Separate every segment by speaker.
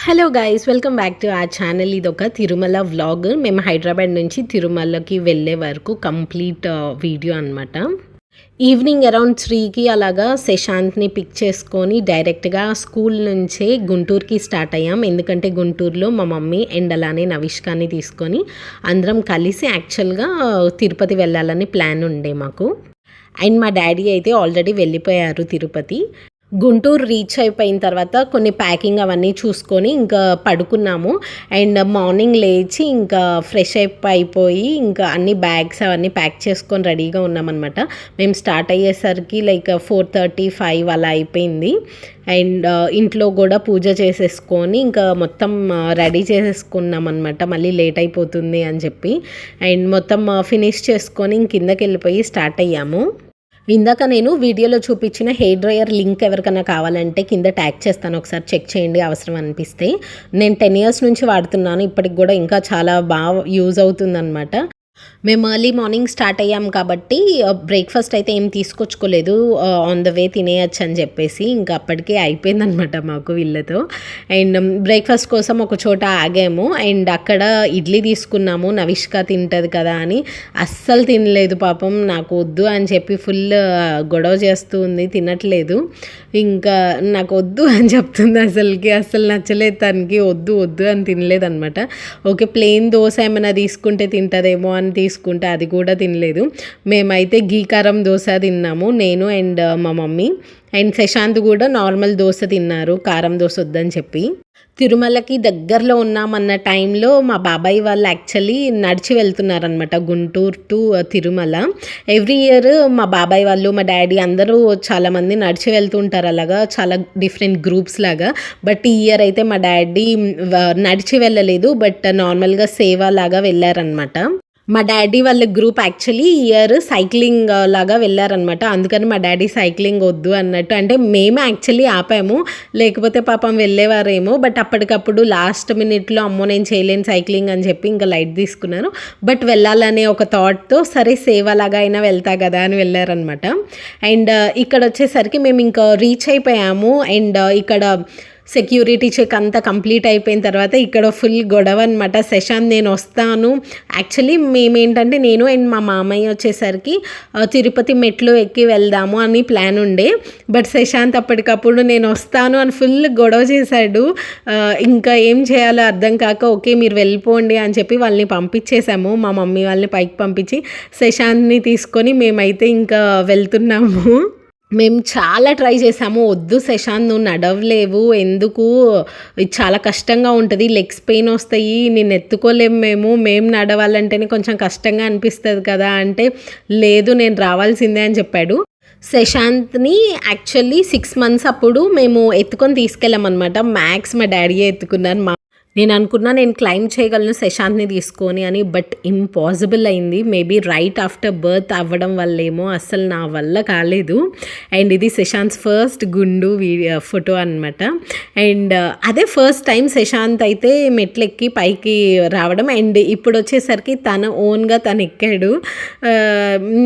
Speaker 1: Hello guys, welcome back to our channel. ఇది ఒక Tirumala vlog. మేము హైదరాబాద్ నుంచి తిరుమలకి వెళ్ళే వరకు కంప్లీట్ వీడియో అనమాట. ఈవినింగ్ అరౌండ్ 3కి అలాగా శశాంత్ని పిక్ చేసుకొని డైరెక్ట్గా స్కూల్ నుంచే గుంటూరుకి స్టార్ట్ అయ్యాం. ఎందుకంటే గుంటూరులో మా మమ్మీ అండ్ అలానే నవిష్కాని తీసుకొని అందరం కలిసి యాక్చువల్గా తిరుపతి వెళ్ళాలని ప్లాన్ ఉండే మాకు. అండ్ మా డాడీ అయితే ఆల్రెడీ వెళ్ళిపోయారు తిరుపతి. గుంటూరు రీచ్ అయిపోయిన తర్వాత కొన్ని ప్యాకింగ్ అవన్నీ చూసుకొని ఇంకా పడుకున్నాము. అండ్ మార్నింగ్ లేచి ఇంకా ఫ్రెష్ అయిపోయి ఇంకా అన్ని బ్యాగ్స్ అవన్నీ ప్యాక్ చేసుకొని రెడీగా ఉన్నామన్నమాట. మేము స్టార్ట్ అయ్యేసరికి లైక్ 4:35 అలా అయిపోయింది. అండ్ ఇంట్లో కూడా పూజ చేసేసుకొని ఇంకా మొత్తం రెడీ చేసేసుకున్నాం అనమాట, మళ్ళీ లేట్ అయిపోతుంది అని చెప్పి. అండ్ మొత్తం ఫినిష్ చేసుకొని కిందకి వెళ్ళిపోయి స్టార్ట్ అయ్యాము. ఇందాక నేను వీడియోలో చూపించిన హెయిర్ డ్రయర్ లింక్ ఎవరికైనా కావాలంటే కింద ట్యాగ్ చేస్తాను, ఒకసారి చెక్ చేయండి అవసరం అనిపిస్తే. నేను 10 years నుంచి వాడుతున్నాను, ఇప్పటికి కూడా ఇంకా చాలా బాగా యూజ్ అవుతుందన్నమాట. మేము ఎర్లీ మార్నింగ్ స్టార్ట్ అయ్యాం కాబట్టి బ్రేక్ఫాస్ట్ అయితే ఏం తీసుకొచ్చుకోలేదు, ఆన్ ద వే తినేయచ్చు అని చెప్పేసి ఇంకా అప్పటికే అయిపోయిందనమాట మాకు వీళ్ళతో. అండ్ బ్రేక్ఫాస్ట్ కోసం ఒక చోట ఆగాము అండ్ అక్కడ ఇడ్లీ తీసుకున్నాము. నవిష్క తింటుంది కదా అని అస్సలు తినలేదు పాపం, నాకు వద్దు అని చెప్పి ఫుల్ గొడవ చేస్తూ ఉంది, తినట్లేదు. ఇంకా నాకు వద్దు అని చెప్తుంది, అసలు నచ్చలేదు తనకి, వద్దు వద్దు అని తినలేదనమాట. ఓకే, ప్లెయిన్ దోశ ఏమైనా తీసుకుంటే తింటుందేమో అని తీసుకుంటే అది కూడా తినలేదు. మేమైతే గీ కారం దోశ తిన్నాము, నేను అండ్ మా మమ్మీ. అండ్ శశాంత్ కూడా నార్మల్ దోశ తిన్నారు, కారం దోశ వద్దని చెప్పి. తిరుమలకి దగ్గరలో ఉన్నామన్న టైంలో మా బాబాయ్ వాళ్ళు యాక్చువల్లీ నడిచి వెళ్తున్నారనమాట Guntur to Tirumala. Every year మా బాబాయ్ వాళ్ళు, మా డాడీ అందరూ చాలామంది నడిచి వెళ్తుంటారు అలాగా, చాలా డిఫరెంట్ గ్రూప్స్ లాగా. బట్ ఈ ఇయర్ అయితే మా డాడీ నడిచి వెళ్ళలేదు, బట్ నార్మల్గా సేవ లాగా వెళ్ళారనమాట. మా డాడీ వాళ్ళ గ్రూప్ యాక్చువల్లీ ఇయర్ సైక్లింగ్ లాగా వెళ్ళారనమాట. అందుకని మా డాడీ సైక్లింగ్ వద్దు అన్నట్టు, అంటే మేమే యాక్చువల్లీ ఆపాము, లేకపోతే పాపం వెళ్ళేవారేమో. బట్ అప్పటికప్పుడు లాస్ట్ మినిట్లో అమ్మో నేను చేయలేను సైక్లింగ్ అని చెప్పి ఇంకా లైట్ తీసుకున్నారు. బట్ వెళ్ళాలనే ఒక థాట్తో సరే సేవలాగా అయినా వెళ్తా కదా అని వెళ్ళారనమాట. అండ్ ఇక్కడ వచ్చేసరికి మేము ఇంకా రీచ్ అయిపోయాము. అండ్ ఇక్కడ సెక్యూరిటీ చెక్ అంతా కంప్లీట్ అయిపోయిన తర్వాత ఇక్కడ ఫుల్ గొడవ అనమాట. శశాంత్ నేను వస్తాను, యాక్చువల్లీ మేమేంటంటే నేను అండ్ మా మామయ్య వచ్చేసరికి తిరుపతి మెట్లు ఎక్కి వెళ్దాము అని ప్లాన్ ఉండే. బట్ శశాంత్ అప్పటికప్పుడు నేను వస్తాను అని ఫుల్ గొడవ చేశాడు. ఇంకా ఏం చేయాలో అర్థం కాక ఓకే మీరు వెళ్ళిపోండి అని చెప్పి వాళ్ళని పంపించేశాము. మా మమ్మీ వాళ్ళని పైకి పంపించి శశాంత్ని తీసుకొని మేమైతే ఇంకా వెళ్తున్నాము. మేము చాలా ట్రై చేసాము, వద్దు శశాంత్ నువ్వు నడవలేవు, ఎందుకు ఇది చాలా కష్టంగా ఉంటుంది, లెగ్స్ పెయిన్ వస్తాయి, నేను ఎత్తుకోలేము, మేము నడవాలంటేనే కొంచెం కష్టంగా అనిపిస్తుంది కదా అంటే లేదు నేను రావాల్సిందే అని చెప్పాడు. శశాంత్ని యాక్చువల్లీ 6 months అప్పుడు మేము ఎత్తుకొని తీసుకెళ్ళామన్నమాట. మ్యాక్స్ మా డాడీయే ఎత్తుకున్నారు. నేను అనుకున్నా నేను క్లైమ్ చేయగలను శశాంత్ని తీసుకొని అని, బట్ ఇంపాసిబుల్ అయింది. మేబీ రైట్ ఆఫ్టర్ బర్త్ అవ్వడం వల్లేమో అస్సలు నా వల్ల కాలేదు. అండ్ ఇది శశాంత్ ఫస్ట్ గుండు ఫోటో అనమాట. అండ్ అదే ఫస్ట్ టైం శశాంత్ అయితే మెట్లెక్కి పైకి రావడం. అండ్ ఇప్పుడు వచ్చేసరికి తన ఓన్గా తను ఎక్కాడు.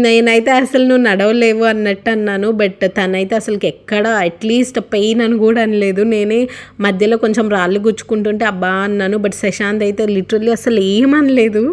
Speaker 1: నేనైతే అసలు నువ్వు నడవలేవు అన్నట్టు అన్నాను, బట్ తనైతే అసలుకి ఎక్కడ అట్లీస్ట్ పెయిన్ అని కూడా అనలేదు. నేనే మధ్యలో కొంచెం రాళ్ళు గుచ్చుకుంటుంటే అబ్బా అన్నాను, బట్ శశాంత్ అయితే లిటరల్లీ అసలు ఏమనలేదు.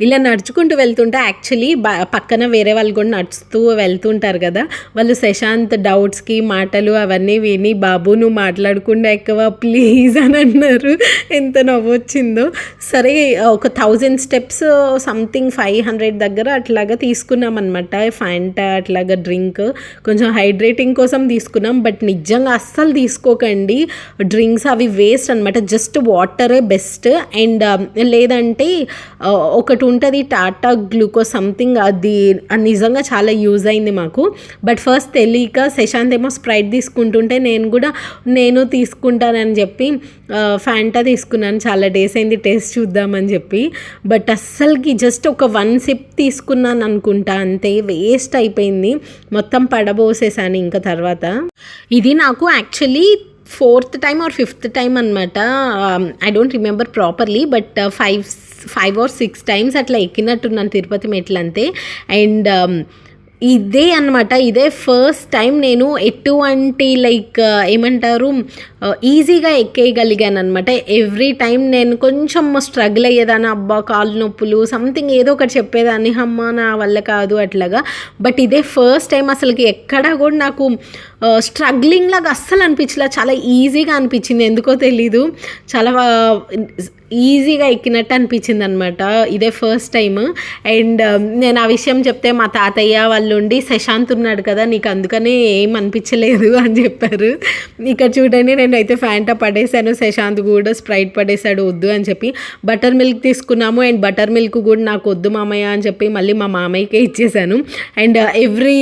Speaker 1: ఇలా నడుచుకుంటూ వెళ్తుంటే యాక్చువల్లీ పక్కన వేరే వాళ్ళు కూడా నడుస్తూ వెళ్తుంటారు కదా, వాళ్ళు శశాంత్ డౌట్స్కి మాటలు అవన్నీ విని బాబు నువ్వు మాట్లాడకుండా ఎక్కువ ప్లీజ్ అని అన్నారు. ఎంత నవ్వొచ్చిందో. సరే ఒక 1000 steps సంథింగ్ 500 దగ్గర అట్లాగా తీసుకున్నాం అనమాట. ఫ్యాంటా అట్లాగా డ్రింక్ కొంచెం హైడ్రేటింగ్ కోసం తీసుకున్నాం. బట్ నిజంగా అస్సలు తీసుకోకండి డ్రింక్స్, అవి వేస్ట్ అనమాట. జస్ట్ వాటరే బెస్ట్. అండ్ లేదంటే ఒకటి ఉంటుంది టాటా గ్లూకోజ్ సంథింగ్, అది నిజంగా చాలా యూజ్ అయింది మాకు. బట్ ఫస్ట్ తెలియక శశాంత్ ఏమో స్ప్రైట్ తీసుకుంటుంటే నేను తీసుకుంటానని చెప్పి ఫ్యాంటా తీసుకున్నాను. చాలా డేస్ అయింది టేస్ట్ చూద్దామని చెప్పి. బట్ అస్సలకి జస్ట్ ఒక 1 sip తీసుకున్నాను అనుకుంటా, అంతే, వేస్ట్ అయిపోయింది. మొత్తం పడబోసేసాను ఇంకా తర్వాత. ఇది నాకు actually 4th time or 5th time అనమాట. I don't remember properly, but 5 or 6 times అట్లా ఎక్కినట్టున్నాను తిరుపతి మెట్లు అంతే. అండ్ ఇదే అనమాట. ఇదే ఫస్ట్ టైం నేను ఎటువంటి లైక్ ఏమంటారు ఈజీగా ఎక్కేయగలిగాననమాట. ఎవ్రీ టైం నేను కొంచెం స్ట్రగుల్ అయ్యేదాన్ని. అబ్బా! కాళ్ళు నొప్పులు సంథింగ్ ఏదో ఒకటి చెప్పేదాన్ని. అమ్మ నా వల్ల కాదు అట్లాగా. బట్ ఇదే ఫస్ట్ టైం అసలుకి ఎక్కడా కూడా నాకు స్ట్రగ్లింగ్ లాగా అస్సలు అనిపించలే. చాలా ఈజీగా అనిపించింది. ఎందుకో తెలీదు. చాలా ఈజీగా ఎక్కినట్టు అనిపించింది అనమాట. ఇదే ఫస్ట్ టైం. అండ్ నేను ఆ విషయం చెప్తే మా తాతయ్య వాళ్ళు ఉండి, శశాంత్ ఉన్నాడు కదా నీకు అందుకనే ఏం అనిపించలేదు అని చెప్పారు. ఇక్కడ చూడండి నేనైతే ఫ్యాంటా పడేసాను, శశాంత్ కూడా స్ప్రైట్ పడేశాడు వద్దు అని చెప్పి. బటర్ మిల్క్ తీసుకున్నాము అండ్ బటర్ మిల్క్ కూడా నాకు వద్దు మామయ్య అని చెప్పి మళ్ళీ మా మామయ్యకే ఇచ్చేసాను. And every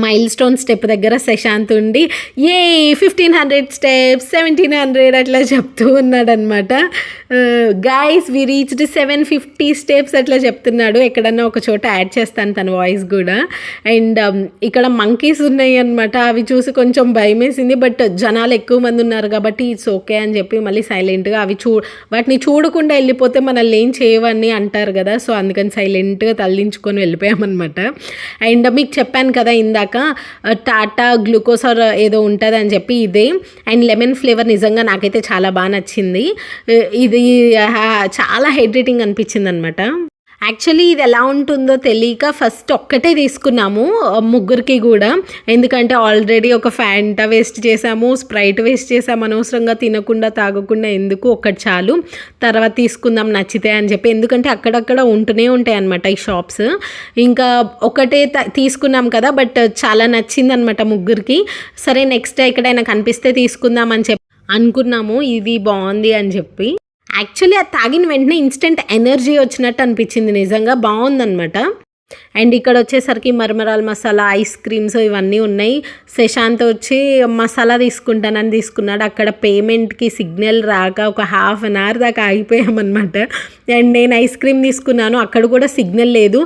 Speaker 1: mile stone step దగ్గర శశాంత్ ఉండి 1500 స్టెప్స్ 1700 అట్లా చెప్తూ ఉన్నాడనమాట. గైస్ వి రీచ్డ్ 750 స్టెప్స్ అట్లా చెప్తున్నాడు. ఎక్కడన్నా ఒక చోట యాడ్ చేస్తాను తన వాయిస్ కూడా. అండ్ ఇక్కడ మంకీస్ ఉన్నాయి అనమాట. అవి చూసి కొంచెం భయం వేసింది. బట్ జనాలు ఎక్కువ మంది ఉన్నారు కాబట్టి ఇట్స్ ఓకే అని చెప్పి మళ్ళీ సైలెంట్గా వాటిని చూడకుండా వెళ్ళిపోతే మనల్ని ఏం చేయవని అంటారు కదా. సో అందుకని సైలెంట్గా తల్లించుకొని వెళ్ళిపోయామన్నమాట. అండ్ మీకు చెప్పాను కదా ఇందాక టాటా గ్లూకోసార్ ఏదో ఉంటుంది అని చెప్పి ఇదే. అండ్ లెమన్ ఫ్లేవర్ నిజంగా నాకైతే చాలా బాగా నచ్చింది. ఇది చాలా హైడ్రేటింగ్ అనిపించింది అనమాట. యాక్చువల్లీ ఇది ఎలా ఉంటుందో తెలియక ఫస్ట్ ఒక్కటే తీసుకున్నాము ముగ్గురికి కూడా. ఎందుకంటే ఆల్రెడీ ఒక ఫ్యాంటా వేస్ట్ చేసాము, స్ప్రైట్ వేస్ట్ చేసాము. అనవసరంగా తినకుండా తాగకుండా ఎందుకు, ఒక్కటి చాలు, తర్వాత తీసుకుందాం నచ్చితే అని చెప్పి. ఎందుకంటే అక్కడక్కడ ఉంటూనే ఉంటాయి అనమాట ఈ షాప్స్. ఇంకా ఒకటే తీసుకున్నాం కదా, బట్ చాలా నచ్చింది అనమాట ముగ్గురికి. సరే నెక్స్ట్ ఎక్కడైనా కనిపిస్తే తీసుకుందాం అని చెప్పి అనుకున్నాము. ఇది బాగుంది అని చెప్పి. యాక్చువల్లీ అది తాగిన వెంటనే ఇన్స్టెంట్ ఎనర్జీ వచ్చినట్టు అనిపించింది. నిజంగా బాగుందన్నమాట. అండ్ ఇక్కడ వచ్చేసరికి మరమరాల మసాలా, ఐస్ క్రీమ్స్ ఇవన్నీ ఉన్నాయి. శశాంత్ వచ్చి మసాలా తీసుకుంటానని తీసుకున్నాడు. అక్కడ పేమెంట్కి సిగ్నల్ రాక ఒక హాఫ్ అన్ అవర్ దాకా ఆగిపోయామన్నమాట. అండ్ నేను ఐస్ క్రీమ్ తీసుకున్నాను, అక్కడ కూడా సిగ్నల్ లేదు.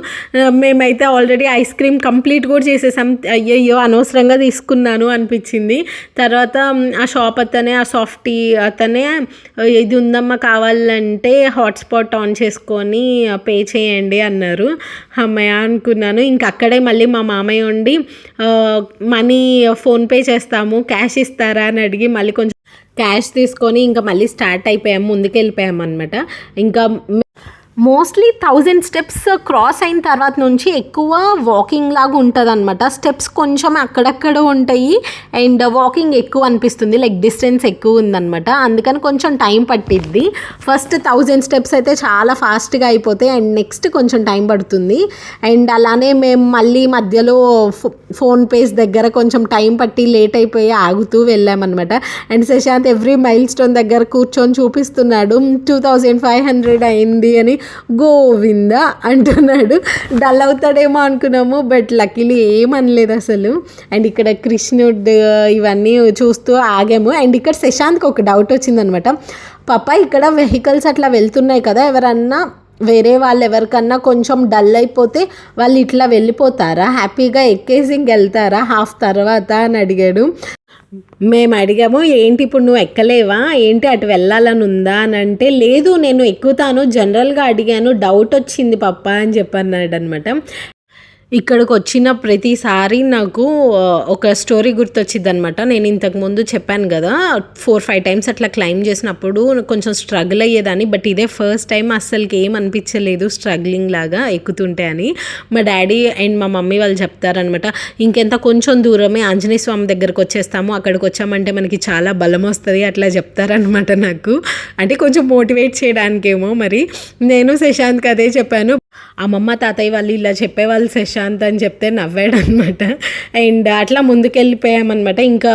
Speaker 1: మేమైతే ఆల్రెడీ ఐస్ క్రీమ్ కంప్లీట్ కూడా చేసేసాం. అయ్యయ్యో అనవసరంగా తీసుకున్నాను అనిపించింది. తర్వాత ఆ షాప్ అతనే, ఆ సాఫ్టీ అతనే ఇది ఉందమ్మా కావాలంటే హాట్స్పాట్ ఆన్ చేసుకొని పే చేయండి అన్నారు. అమ్మాయి అనుకున్నాను. ఇంక అక్కడే మళ్ళీ మా మామయ్య ఉండి మనీ ఫోన్పే చేస్తాము క్యాష్ ఇస్తారా అని అడిగి మళ్ళీ కొంచెం క్యాష్ తీసుకొని ఇంకా మళ్ళీ స్టార్ట్ అయిపోయాము, ముందుకు వెళ్ళిపోయాము అనమాట. ఇంకా మోస్ట్లీ 1000 స్టెప్స్ క్రాస్ అయిన తర్వాత నుంచి ఎక్కువ వాకింగ్ లాగా ఉంటుంది అనమాట. స్టెప్స్ కొంచెం అక్కడక్కడ ఉంటాయి అండ్ వాకింగ్ ఎక్కువ అనిపిస్తుంది, లైక్ డిస్టెన్స్ ఎక్కువ ఉందన్నమాట. అందుకని కొంచెం టైం పట్టిద్ది. ఫస్ట్ 1000 స్టెప్స్ అయితే చాలా ఫాస్ట్గా అయిపోతాయి అండ్ నెక్స్ట్ కొంచెం టైం పడుతుంది. అండ్ అలానే మేము మళ్ళీ మధ్యలో ఫోన్పేస్ దగ్గర కొంచెం టైం పట్టి లేట్ అయిపోయి ఆగుతూ వెళ్ళామన్నమాట. And Shashant every mile stone దగ్గర కూర్చొని చూపిస్తున్నాడు 2500 అయింది అని. గోవింద అంటున్నాడు. డల్ అవుతాడేమో అనుకున్నాము, బట్ లక్కీలీ ఏమనలేదు అసలు. అండ్ ఇక్కడ కృష్ణుడు ఇవన్నీ చూస్తూ ఆగాము. అండ్ ఇక్కడ శశాంత్కి ఒక డౌట్ వచ్చిందనమాట. పాప ఇక్కడ వెహికల్స్ అట్లా వెళ్తున్నాయి కదా, ఎవరన్నా వేరే వాళ్ళు ఎవరికన్నా కొంచెం డల్ అయిపోతే వాళ్ళు ఇట్లా వెళ్ళిపోతారా, హ్యాపీగా ఎక్కేసి వెళ్తారా హాఫ్ తర్వాత అని అడిగాడు. మేము అడిగాము ఏంటి ఇప్పుడు నువ్వు ఎక్కలేవా ఏంటి అటు వెళ్ళాలని ఉందా అని అంటే, లేదు నేను ఎక్కుతాను జనరల్గా అడిగాను డౌట్ వచ్చింది పప్ప అని చెప్పన్నాడు అనమాట. ఇక్కడికి వచ్చిన ప్రతిసారి నాకు ఒక స్టోరీ గుర్తొచ్చింది అనమాట. నేను ఇంతకుముందు చెప్పాను కదా 4-5 టైమ్స్ అట్లా క్లైమ్ చేసినప్పుడు కొంచెం స్ట్రగుల్ అయ్యేదాన్ని. బట్ ఇదే ఫస్ట్ టైం అస్సలకి ఏం అనిపించలేదు స్ట్రగ్లింగ్ లాగా ఎక్కుతుంటే అని. మా డాడీ అండ్ మా మమ్మీ వాళ్ళు చెప్తారనమాట, ఇంకెంత కొంచెం దూరమే ఆంజనేయ స్వామి దగ్గరకు వచ్చేస్తాము, అక్కడికి వచ్చామంటే మనకి చాలా బలం వస్తుంది అట్లా చెప్తారనమాట నాకు. అంటే కొంచెం మోటివేట్ చేయడానికేమో మరి. నేను శశాంత్కి అదే చెప్పాను. అమ్మమ్మ తాతయ్య వాళ్ళు ఇలా చెప్పేవాళ్ళు శశాంత్ అని చెప్తే నవ్వాడు అనమాట. అండ్ అట్లా ముందుకెళ్ళిపోయామన్నమాట. ఇంకా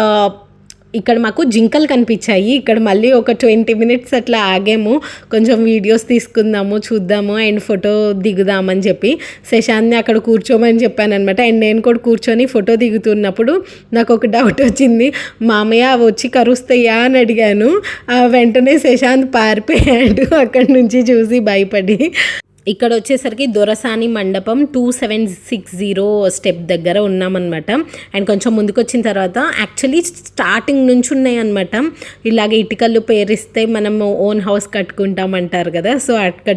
Speaker 1: ఇక్కడ మాకు జింకలు కనిపించాయి. ఇక్కడ మళ్ళీ ఒక 20 మినిట్స్ అట్లా ఆగాము, కొంచెం వీడియోస్ తీసుకుందాము చూద్దాము అండ్ ఫోటో దిగుదామని చెప్పి. శశాంత్ని అక్కడ కూర్చోమని చెప్పాను అనమాట. అండ్ నేను కూడా కూర్చొని ఫోటో దిగుతున్నప్పుడు నాకు ఒక డౌట్ వచ్చింది, మామయ్య అవి వచ్చి కరుస్తాయా అని అడిగాను. వెంటనే శశాంత్ పారిపోయాడు అక్కడి నుంచి చూసి భయపడి. ఇక్కడ వచ్చేసరికి దొరసాని మండపం 2760 స్టెప్ దగ్గర ఉన్నామన్నమాట. అండ్ కొంచెం ముందుకు వచ్చిన తర్వాత యాక్చువల్లీ స్టార్టింగ్ నుంచి ఉన్నాయి అనమాట. ఇలాగే ఇటుకలు పేరిస్తే మనము ఓన్ హౌస్ కట్టుకుంటామంటారు కదా, సో అక్కడ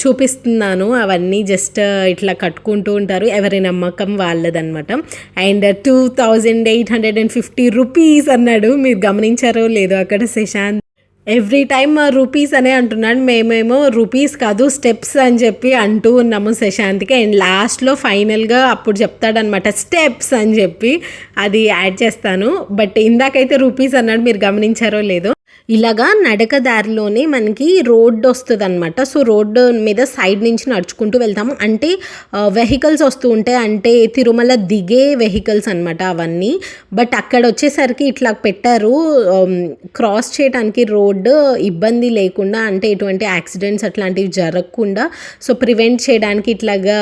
Speaker 1: చూపిస్తున్నాను. అవన్నీ జస్ట్ ఇట్లా కట్టుకుంటూ ఉంటారు, ఎవరి నమ్మకం వాళ్ళదనమాట. అండ్ 2850 రూపీస్ అన్నాడు, మీరు గమనించారో లేదో అక్కడ శశాంత్. ఎవ్రీ టైమ్ రూపీస్ అనే అంటున్నాడు, మేమేమో రూపీస్ కాదు స్టెప్స్ అని చెప్పి అంటూ ఉన్నాము శశాంత్కి. అండ్ లాస్ట్లో ఫైనల్గా అప్పుడు చెప్తాడనమాట స్టెప్స్ అని చెప్పి, అది యాడ్ చేస్తాను. బట్ ఇందాకైతే రూపీస్ అన్నాడు, మీరు గమనించారో లేదో. ఇలాగా నడక దారిలోనే మనకి రోడ్డు వస్తుంది అనమాట. సో రోడ్డు మీద సైడ్ నుంచి నడుచుకుంటూ వెళ్తాము. అంటే వెహికల్స్ వస్తూ ఉంటాయి, అంటే తిరుమల దిగే వెహికల్స్ అనమాట అవన్నీ. బట్ అక్కడ వచ్చేసరికి ఇట్లా పెట్టారు క్రాస్ చేయడానికి రోడ్డు ఇబ్బంది లేకుండా, అంటే ఎటువంటి యాక్సిడెంట్స్ అట్లాంటివి జరగకుండా సో ప్రివెంట్ చేయడానికి ఇట్లాగా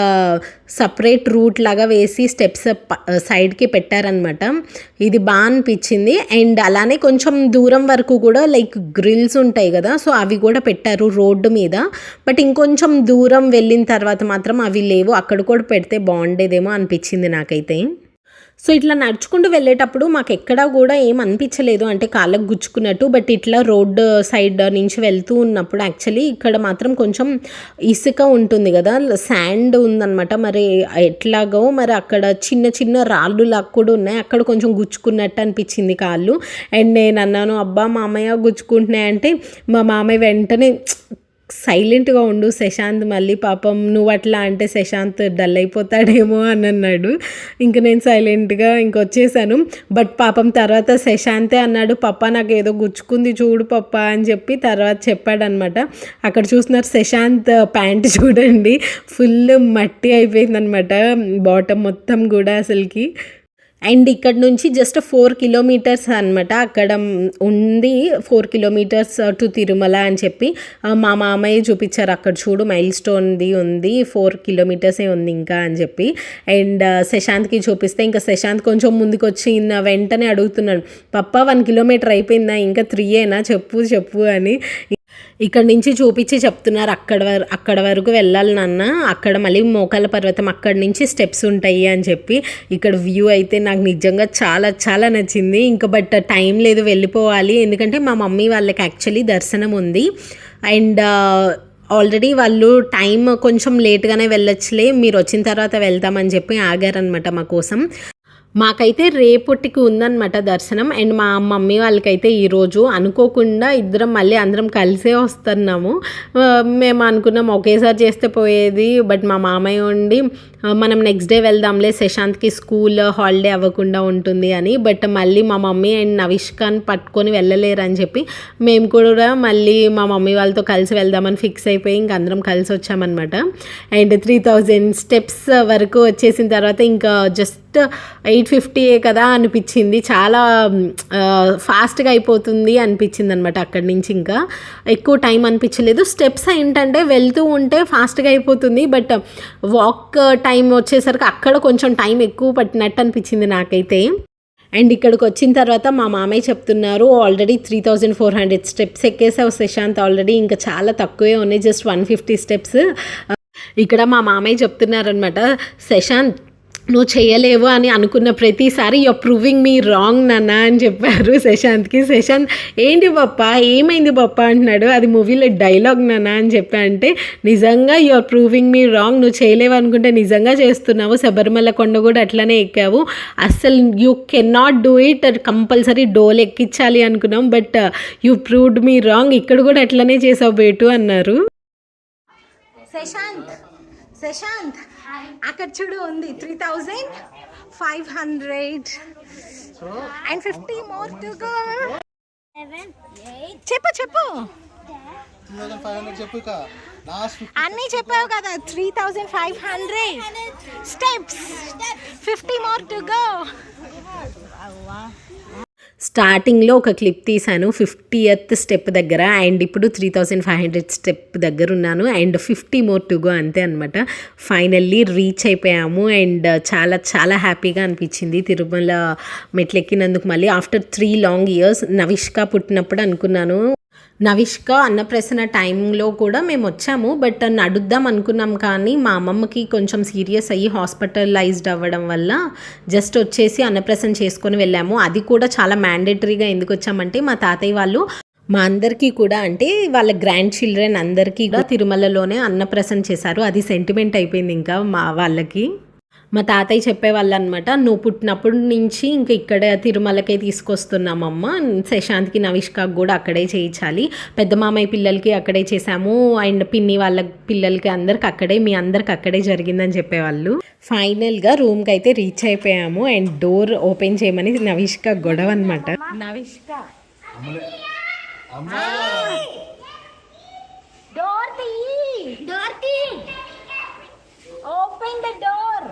Speaker 1: సపరేట్ రూట్ లాగా వేసి స్టెప్స్ సైడ్కి పెట్టారనమాట. ఇది బాగా అనిపించింది. అండ్ అలానే కొంచెం దూరం వరకు కూడా లైక్ గ్రిల్స్ ఉంటాయి కదా, సో అవి కూడా పెట్టారు రోడ్డు మీద. బట్ ఇంకొంచెం దూరం వెళ్ళిన తర్వాత మాత్రం అవి లేవు, అక్కడ కూడా పెడితే బాగుండేదేమో అనిపించింది నాకైతే. సో ఇట్లా నడుచుకుంటూ వెళ్ళేటప్పుడు మాకు ఎక్కడా కూడా ఏం అనిపించలేదు, అంటే కాళ్ళకు గుచ్చుకున్నట్టు. బట్ ఇట్లా రోడ్డు సైడ్ నుంచి వెళ్తూ ఉన్నప్పుడు యాక్చువల్లీ ఇక్కడ మాత్రం కొంచెం ఇసుక ఉంటుంది కదా, శాండ్ ఉందన్నమాట. మరి ఎట్లాగో మరి అక్కడ చిన్న చిన్న రాళ్ళు లాగా కూడా ఉన్నాయి, అక్కడ కొంచెం గుచ్చుకున్నట్టు అనిపించింది కాళ్ళు. అండ్ నేను అన్నాను, అబ్బా మామయ్య గుచ్చుకుంటున్నాయి అంటే మా మామయ్య వెంటనే సైలెంట్గా ఉండు శశాంత్, మళ్ళీ పాపం నువ్వు అట్లా అంటే శశాంత్ డల్ అయిపోతాడేమో అని అన్నాడు. ఇంక నేను సైలెంట్గా ఇంకొచ్చేసాను. బట్ పాపం తర్వాత శశాంతే అన్నాడు, పప్ప నాకు ఏదో గుచ్చుకుంది చూడు పప్ప అని చెప్పి తర్వాత చెప్పాడనమాట. అక్కడ చూస్తున్నారు శశాంత్ ప్యాంట్ చూడండి, ఫుల్ మట్టి అయిపోయిందనమాట బాటమ్ మొత్తం కూడా అసలుకి. అండ్ ఇక్కడ నుంచి జస్ట్ 4 కిలోమీటర్స్ అనమాట, అక్కడ ఉంది 4 కిలోమీటర్స్ టు తిరుమల అని చెప్పి మా మామయ్య చూపించారు. అక్కడ చూడు మైల్ స్టోన్ది ఉంది, 4 కిలోమీటర్సే ఉంది ఇంకా అని చెప్పి. అండ్ శశాంత్కి చూపిస్తే ఇంకా శశాంత్ కొంచెం ముందుకు వచ్చి వెంటనే అడుగుతున్నాడు, పప్ప 1 కిలోమీటర్ అయిపోయిందా, ఇంకా 3ఏనా చెప్పు అని. ఇక్కడ నుంచి చూపించి చెప్తున్నారు అక్కడ వరకు వెళ్ళాలి నాన్న, అక్కడ మళ్ళీ మోకాల పర్వతం, అక్కడి నుంచి స్టెప్స్ ఉంటాయి అని చెప్పి. ఇక్కడ వ్యూ అయితే నాకు నిజంగా చాలా చాలా నచ్చింది. ఇంకా బట్ టైం లేదు, వెళ్ళిపోవాలి. ఎందుకంటే మా మమ్మీ వాళ్ళకి యాక్చువల్లీ దర్శనం ఉంది. అండ్ ఆల్రెడీ వాళ్ళు టైం కొంచెం లేట్గానే వెళ్ళొచ్చులే, మీరు వచ్చిన తర్వాత వెళ్తామని చెప్పి ఆగారనమాట మా కోసం. మాకైతే రేపటికి ఉందన్నమాట దర్శనం. అండ్ మా మమ్మీ వాళ్ళకైతే ఈరోజు అనుకోకుండా ఇద్దరం మళ్ళీ అందరం కలిసే వస్తున్నాము. మేము అనుకున్నాం ఒకేసారి చేస్తే పోయేది, బట్ మా మామయ్య ఉండి మనం నెక్స్ట్ డే వెళ్దాంలే శశాంత్కి స్కూల్ హాలిడే అవ్వకుండా ఉంటుంది అని. బట్ మళ్ళీ మా మమ్మీ అండ్ నవిష్కాన్ పట్టుకొని వెళ్ళలేరు అని చెప్పి మేము కూడా మళ్ళీ మా మమ్మీ వాళ్ళతో కలిసి వెళ్దామని ఫిక్స్ అయిపోయి ఇంక అందరం కలిసి వచ్చామన్నమాట. అండ్ 3000 స్టెప్స్ వరకు వచ్చేసిన తర్వాత ఇంకా జస్ట్ 850 కదా అనిపించింది, చాలా ఫాస్ట్గా అయిపోతుంది అనిపించింది అనమాట. అక్కడి నుంచి ఇంకా ఎక్కువ టైం అనిపించలేదు. స్టెప్స్ ఏంటంటే వెళ్తూ ఉంటే ఫాస్ట్గా అయిపోతుంది, బట్ వాక్ టైం వచ్చేసరికి అక్కడ కొంచెం టైం ఎక్కువ పట్టినట్టు అనిపించింది నాకైతే. అండ్ ఇక్కడికి వచ్చిన తర్వాత మా మామయ్య చెప్తున్నారు, ఆల్రెడీ 3400 స్టెప్స్ ఎక్కేసావు శశాంత్, ఆల్రెడీ ఇంకా చాలా తక్కువే ఉన్నాయి, జస్ట్ 150 స్టెప్స్. ఇక్కడ మా మామయ్య చెప్తున్నారనమాట, శశాంత్ నువ్వు చేయలేవు అని అనుకున్న ప్రతిసారి యూఆర్ ప్రూవింగ్ మీ రాంగ్ నాన్న అని చెప్పారు శశాంత్కి. శశాంత్ ఏంటి పప్ప ఏమైంది పప్ప అంటున్నాడు, అది మూవీలో డైలాగ్ నాన్న అని చెప్పా. అంటే నిజంగా యూఆర్ ప్రూవింగ్ మీ రాంగ్, నువ్వు చేయలేవు అనుకుంటే నిజంగా చేస్తున్నావు. శబరిమల కొండ కూడా అట్లనే ఎక్కావు, అస్సలు you can not do it, compulsory డోల్ ఎక్కించాలి అనుకున్నాం, but you proved me wrong, ఇక్కడ కూడా అట్లనే చేసావు బేటు అన్నారు. శశాంత్ అక్కడ చూడు ఉంది 3500 and 50 more to go. చెప్పు అన్నీ చెప్పావు కదా, 3500 స్టెప్స్, 50 more to go. స్టార్టింగ్లో ఒక క్లిప్ తీశాను 50th స్టెప్ దగ్గర, అండ్ ఇప్పుడు 3500 స్టెప్ దగ్గర ఉన్నాను, అండ్ 50 more to go అంతే అనమాట. ఫైనల్లీ రీచ్ అయిపోయాము. అండ్ చాలా చాలా హ్యాపీగా అనిపించింది తిరుమల మెట్లెక్కినందుకు. మళ్ళీ ఆఫ్టర్ 3 long years నవిష్క పుట్టినప్పుడు అనుకున్నాను నవిష్క అన్నప్రాసన టైంలో కూడా మేము వచ్చాము. బట్ నడుద్దాం అనుకున్నాం కానీ మా అమ్మమ్మకి కొంచెం సీరియస్ అయ్యి హాస్పిటలైజ్డ్ అవ్వడం వల్ల జస్ట్ వచ్చేసి అన్నప్రాసన చేసుకొని వెళ్ళాము. అది కూడా చాలా మ్యాండేటరీగా ఎందుకు వచ్చామంటే మా తాతయ్య వాళ్ళు మా అందరికీ కూడా అంటే వాళ్ళ గ్రాండ్ చిల్డ్రన్ అందరికీ కూడా తిరుమలలోనే అన్నప్రాసన చేశారు. అది సెంటిమెంట్ అయిపోయింది ఇంకా మా వాళ్ళకి. మా తాతయ్య చెప్పేవాళ్ళు అనమాట, నువ్వు పుట్టినప్పటి నుంచి ఇంక ఇక్కడ తిరుమలకే తీసుకొస్తున్నామమ్మ, శశాంత్కి నవిష్కాకు కూడా అక్కడే చేయించాలి, పెద్ద మామయ్య పిల్లలకి అక్కడే చేశాము అండ్ పిన్ని వాళ్ళ పిల్లలకి అందరికి అక్కడే, మీ అందరికి అక్కడే జరిగిందని చెప్పేవాళ్ళు. ఫైనల్గా రూమ్కి అయితే రీచ్ అయిపోయాము అండ్ డోర్ ఓపెన్ చేయమని నవిష్క గొడవ అనమాట. Navishka open the door.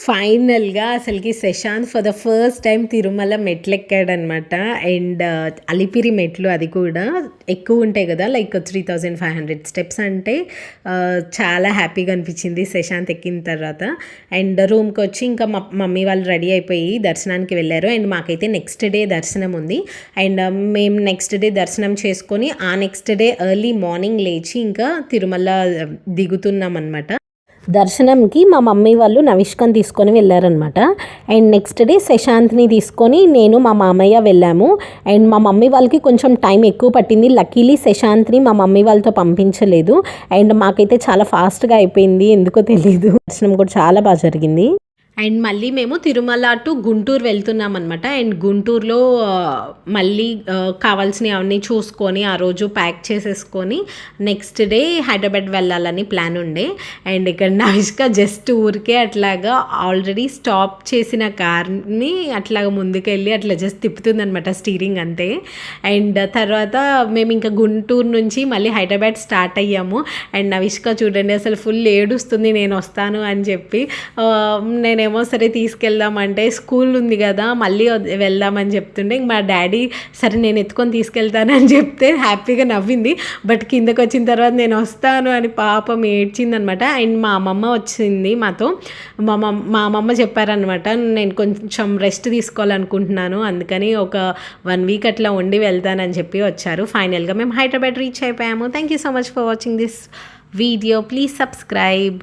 Speaker 1: ఫైనల్గా అసలుకి Shashant for the first time Tirumala మెట్లు ఎక్కాడనమాట. అండ్ అలిపిరి మెట్లు అది కూడా ఎక్కువ ఉంటాయి కదా, లైక్ 3500 స్టెప్స్ అంటే చాలా హ్యాపీగా అనిపించింది శశాంత్ ఎక్కిన తర్వాత. అండ్ రూమ్కి వచ్చి ఇంకా మా మమ్మీ వాళ్ళు రెడీ అయిపోయి దర్శనానికి వెళ్ళారు. అండ్ మాకైతే నెక్స్ట్ డే దర్శనం ఉంది. అండ్ మేము నెక్స్ట్ డే దర్శనం చేసుకొని ఆ నెక్స్ట్ డే ఎర్లీ మార్నింగ్ లేచి ఇంకా తిరుమల దిగుతున్నాం అనమాట. దర్శనంకి మా మమ్మీ వాళ్ళు నవిష్కని తీసుకొని వెళ్ళారనమాట. అండ్ నెక్స్ట్ డే శశాంత్ని తీసుకొని నేను మా మామయ్య వెళ్ళాము. అండ్ మా మమ్మీ వాళ్ళకి కొంచెం టైం ఎక్కువ పట్టింది. లక్కీలీ శశాంత్ని మా మమ్మీ వాళ్ళతో పంపించలేదు. అండ్ మాకైతే చాలా ఫాస్ట్గా అయిపోయింది, ఎందుకో తెలియదు. దర్శనం కూడా చాలా బాగా జరిగింది. అండ్ మళ్ళీ మేము తిరుమల టు గుంటూరు వెళ్తున్నాం అనమాట. అండ్ గుంటూరులో మళ్ళీ కావాల్సినవి అవన్నీ చూసుకొని ఆ రోజు ప్యాక్ చేసేసుకొని నెక్స్ట్ డే హైదరాబాద్ వెళ్ళాలని ప్లాన్ ఉండే. అండ్ ఇక్కడ నవిష్క జస్ట్ ఊరికే అట్లాగా ఆల్రెడీ స్టాప్ చేసిన కార్ని అట్లాగా ముందుకెళ్ళి అట్లా జస్ట్ తిప్పుతుంది అనమాట స్టీరింగ్ అంతే. అండ్ తర్వాత మేము ఇంకా గుంటూరు నుంచి మళ్ళీ హైదరాబాద్ స్టార్ట్ అయ్యాము. అండ్ నవిష్క చూడండి అసలు ఫుల్ ఏడుస్తుంది నేను వస్తాను అని చెప్పి. నేనేమో సరే తీసుకెళ్దామంటే స్కూల్ ఉంది కదా మళ్ళీ వెళ్దామని చెప్తుండే మా డాడీ సరే నేను ఎత్తుకొని తీసుకెళ్తానని చెప్తే హ్యాపీగా నవ్వింది. బట్ కిందకు వచ్చిన తర్వాత నేను వస్తాను అని పాపం ఏడ్చిందనమాట. అండ్ మా అమ్మమ్మ వచ్చింది మాతో. మా అమ్మమ్మ చెప్పారనమాట, నేను కొంచెం రెస్ట్ తీసుకోవాలనుకుంటున్నాను, అందుకని ఒక 1 వీక్ అట్లా ఉండి వెళ్తానని చెప్పి వచ్చారు. ఫైనల్గా మేము హైదరాబాద్ రీచ్ అయిపోయాము. Thank you so much for watching this video. Please subscribe.